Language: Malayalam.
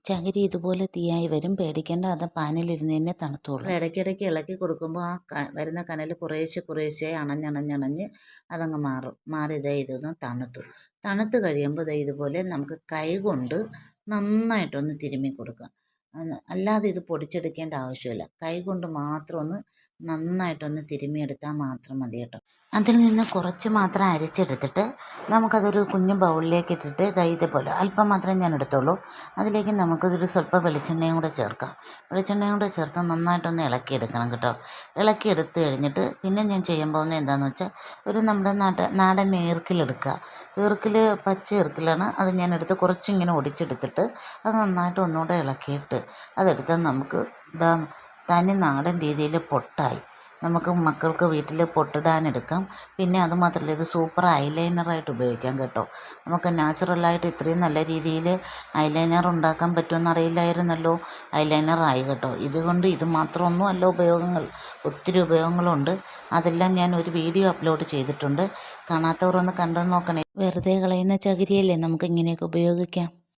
ചകിരി ഇതുപോലെ തീയായി വരും, പേടിക്കേണ്ട, അത് പാനിലിരുന്ന് തന്നെ തണുത്തോളും. ഇടയ്ക്കിടയ്ക്ക് ഇളക്കി കൊടുക്കുമ്പോൾ വരുന്ന കനൽ കുറേശ്ശെ അണഞ്ഞ് അതങ്ങ് മാറി ഇതൊന്ന് തണുത്ത് കഴിയുമ്പോൾ ഇതുപോലെ നമുക്ക് കൈ കൊണ്ട് നന്നായിട്ടൊന്ന് തിരുമ്മി കൊടുക്കാം. അല്ലാതെ ഇത് പൊടിച്ചെടുക്കേണ്ട ആവശ്യമില്ല. കൈ കൊണ്ട് മാത്രം ഒന്ന് നന്നായിട്ടൊന്ന് തിരുമ്മിയെടുത്താൽ മാത്രം മതി കേട്ടോ. അതിൽ നിന്ന് കുറച്ച് മാത്രം അരിച്ചെടുത്തിട്ട് നമുക്കതൊരു കുഞ്ഞു ബൗളിലേക്ക് ഇട്ടിട്ട് ഇതേപോലെ അല്പം മാത്രമേ ഞാൻ എടുത്തുള്ളൂ. അതിലേക്ക് നമുക്കതൊരു സ്വല്പം വെളിച്ചെണ്ണയും കൂടെ ചേർക്കാം. വെളിച്ചെണ്ണയും കൂടെ ചേർത്ത് നന്നായിട്ടൊന്ന് ഇളക്കിയെടുക്കണം കേട്ടോ. ഇളക്കിയെടുത്ത് കഴിഞ്ഞിട്ട് പിന്നെ ഞാൻ ചെയ്യാൻ പോകുന്നത് എന്താണെന്ന് വെച്ചാൽ നമ്മുടെ നാടൻ ഈർക്കിലെടുക്കുക. പച്ച ഈർക്കിലാണ് അത് ഞാൻ എടുത്ത് കുറച്ചിങ്ങനെ ഒടിച്ചെടുത്തിട്ട് അത് നന്നായിട്ട് ഒന്നുകൂടെ ഇളക്കിയിട്ട് അതെടുത്ത് നമുക്ക് തനി നാടൻ രീതിയിൽ പൊട്ടായി നമുക്ക് മക്കൾക്ക് വീട്ടിൽ പൊട്ടിടാനെടുക്കാം. പിന്നെ അതുമാത്രമല്ല, ഇത് സൂപ്പർ ഐലൈനറായിട്ട് ഉപയോഗിക്കാം കേട്ടോ. നമുക്ക് നാച്ചുറലായിട്ട് ഇത്രയും നല്ല രീതിയിൽ ഐലൈനർ ഉണ്ടാക്കാൻ പറ്റുമെന്ന് അറിയില്ലായിരുന്നല്ലോ. ഐലൈനറായി കേട്ടോ. ഇതുകൊണ്ട് ഇത് മാത്രമൊന്നും അല്ല ഉപയോഗങ്ങൾ, ഒത്തിരി ഉപയോഗങ്ങളുണ്ട്. അതെല്ലാം ഞാൻ ഒരു വീഡിയോ അപ്ലോഡ് ചെയ്തിട്ടുണ്ട്. കാണാത്തവർ ഒന്ന് കണ്ടു നോക്കണേ. വെറുതെ കളയുന്ന ചകിരിയല്ലേ, നമുക്ക് ഇങ്ങനെയൊക്കെ ഉപയോഗിക്കാം.